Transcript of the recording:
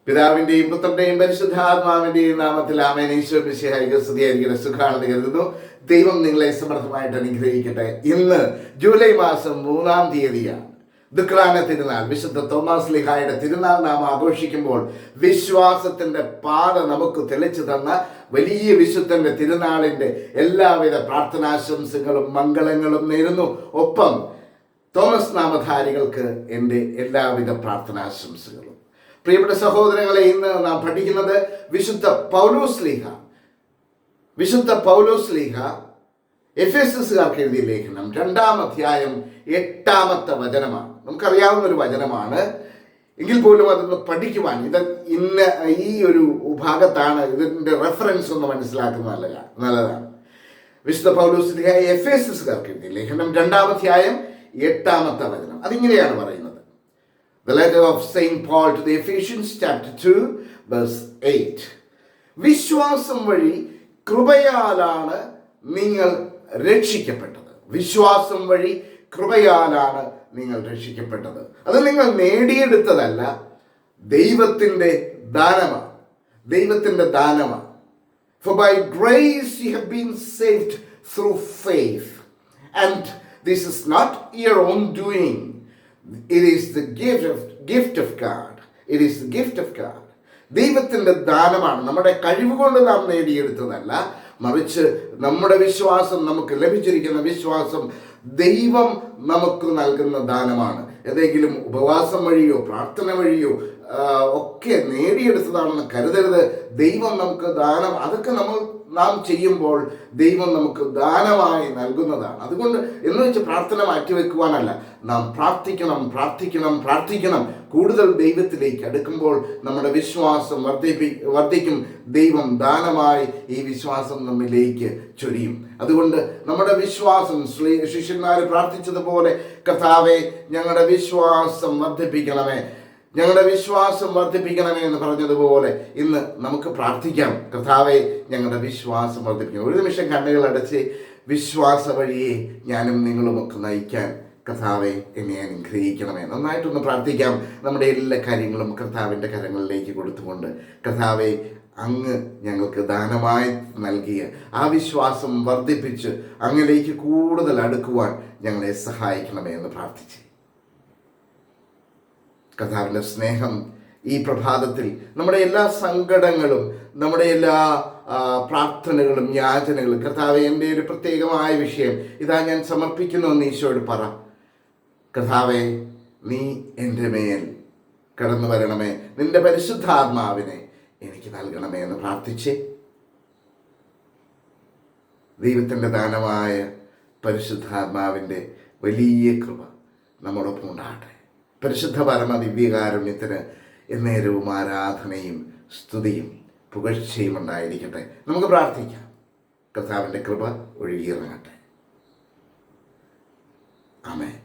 പിതാവിന്റെയും പുത്രന്റെയും പരിശുദ്ധാത്മാവിന്റെയും നാമത്തിൽ ആമേൻ. ഈശോ മിശിഹായ്ക്ക് സ്തുതിയായിരിക്കട്ടെ. സുഖാണെന്ന് കരുതുന്നു. ദൈവം നിങ്ങളെ സമർത്ഥമായിട്ട് അനുഗ്രഹിക്കട്ടെ. ഇന്ന് ജൂലൈ മാസം 3-ാം തീയതിയാണ്. ദുഃഖാന തിരുനാൾ, വിശുദ്ധ തോമസ് ലീഹായുടെ തിരുനാൾ നാം ആഘോഷിക്കുമ്പോൾ വിശ്വാസത്തിന്റെ പാത നമുക്ക് തെളിച്ചു തന്ന വലിയ വിശുദ്ധന്റെ തിരുനാളിന്റെ എല്ലാവിധ പ്രാർത്ഥനാശംസകളും മംഗളങ്ങളും നേരുന്നു. ഒപ്പം തോമസ് നാമധാരികൾക്ക് എൻ്റെ എല്ലാവിധ പ്രാർത്ഥനാശംസകളും. പ്രിയപ്പെട്ട സഹോദരങ്ങളെ, ഇന്ന് നാം പഠിക്കുന്നത് വിശുദ്ധ പൗലോസ് ലീഹ എഫെസസുകാർക്ക് എഴുതിയ ലേഖനം 2-ാം അധ്യായം 8-ാമത്തെ വചനമാണ്. നമുക്കറിയാവുന്ന ഒരു വചനമാണ്, എങ്കിൽ പോലും അതൊന്ന് പഠിക്കുവാൻ ഈ ഒരു ഭാഗത്താണ് ഇതിൻ്റെ റെഫറൻസ് ഒന്ന് മനസ്സിലാക്കുന്നത് നല്ലതാണ്. വിശുദ്ധ പൗലോസ് ലീഹ എഫെസസുകാർക്ക് എഴുതിയ ലേഖനം 2-ാം അധ്യായം 8-ാമത്തെ വചനം. അതിങ്ങനെയാണ് പറയുന്നത്. The letter of Saint Paul to the Ephesians, chapter 2, verse 8. വിശ്വാസം വഴി കൃപയാലാണ് നിങ്ങൾ രക്ഷിക്കപ്പെട്ടത്. വിശ്വാസം വഴി കൃപയാലാണ് നിങ്ങൾ രക്ഷിക്കപ്പെട്ടത്. അത് നിങ്ങൾ നേടിയെടുത്തതല്ല, ദൈവത്തിൻ്റെ ദാനമാണ്. For by grace you have been saved through faith, and this is not your own doing. It is the gift of God. It is the gift of God. ദൈവത്തിൻ്റെ ദാനമാണ്. നമ്മുടെ കഴിവ് കൊണ്ട് നാം നേടിയെടുത്തതല്ല, മറിച്ച് നമ്മുടെ വിശ്വാസം, നമുക്ക് ലഭിച്ചിരിക്കുന്ന വിശ്വാസം ദൈവം നമുക്ക് നൽകുന്ന ദാനമാണ്. ഏതെങ്കിലും ഉപവാസം വഴിയോ പ്രാർത്ഥന വഴിയോ ഒക്കെ നേടിയെടുത്തതാണെന്ന് കരുതരുത്. ദൈവം നമുക്ക് ദാനം, അതൊക്കെ നാം ചെയ്യുമ്പോൾ ദൈവം നമുക്ക് ദാനമായി നൽകുന്നതാണ്. അതുകൊണ്ട് എന്ന് വെച്ച് പ്രാർത്ഥന മാറ്റിവെക്കുവാനല്ല, നാം പ്രാർത്ഥിക്കണം. കൂടുതൽ ദൈവത്തിലേക്ക് അടുക്കുമ്പോൾ നമ്മുടെ വിശ്വാസം വർദ്ധിക്കും. ദൈവം ദാനമായി ഈ വിശ്വാസം നമ്മിലേക്ക് ചൊരിയും. അതുകൊണ്ട് നമ്മുടെ വിശ്വാസം, ശിഷ്യന്മാർ പ്രാർത്ഥിച്ചതുപോലെ, കർത്താവേ ഞങ്ങളുടെ വിശ്വാസം വർദ്ധിപ്പിക്കണമേ എന്ന് പറഞ്ഞതുപോലെ ഇന്ന് നമുക്ക് പ്രാർത്ഥിക്കാം. കർത്താവേ ഞങ്ങളുടെ വിശ്വാസം വർദ്ധിപ്പിക്കണം. ഒരു നിമിഷം കണ്ണുകൾ അടച്ച് വിശ്വാസ വഴിയെ ഞാനും നിങ്ങളുമൊക്കെ നയിക്കാൻ കർത്താവെ എന്നെ അനുഗ്രഹിക്കണമേ. നന്നായിട്ടൊന്ന് പ്രാർത്ഥിക്കാം. നമ്മുടെ എല്ലാ കാര്യങ്ങളും കർത്താവിൻ്റെ കരങ്ങളിലേക്ക് കൊടുത്തുകൊണ്ട്, കർത്താവെ അങ്ങ് ഞങ്ങൾക്ക് ദാനമായി നൽകിയ ആ വിശ്വാസം വർദ്ധിപ്പിച്ച് അങ്ങിലേക്ക് കൂടുതൽ അടുക്കുവാൻ ഞങ്ങളെ സഹായിക്കണമേ എന്ന് പ്രാർത്ഥിച്ച്, കർത്താവിൻ്റെ സ്നേഹം ഈ പ്രഭാതത്തിൽ നമ്മുടെ എല്ലാ സങ്കടങ്ങളും, നമ്മുടെ എല്ലാ പ്രാർത്ഥനകളും യാചനകളും, കർത്താവെ എൻ്റെ ഒരു പ്രത്യേകമായ വിഷയം ഇതാ ഞാൻ സമർപ്പിക്കുന്നു എന്ന് ഈശോയോട് പറ. കർത്താവെ നീ എൻ്റെ മേൽ കടന്നു വരണമേ, നിൻ്റെ പരിശുദ്ധാത്മാവിനെ എനിക്ക് നൽകണമേ എന്ന് പ്രാർത്ഥിച്ച് ദൈവത്തിൻ്റെ ദാനമായ പരിശുദ്ധാത്മാവിൻ്റെ വലിയ കൃപ നമ്മോടൊപ്പം ഉണ്ടാകട്ടെ. പരിശുദ്ധ പരമ ദിവ്യകാരുണ്യത്തിന് എന്നേരവും ആരാധനയും സ്തുതിയും പുകഴ്ചയും ഉണ്ടായിരിക്കട്ടെ. നമുക്ക് പ്രാർത്ഥിക്കാം. കർത്താവിൻ്റെ കൃപ ഒഴുകിയിറങ്ങട്ടെ. ആമേൻ.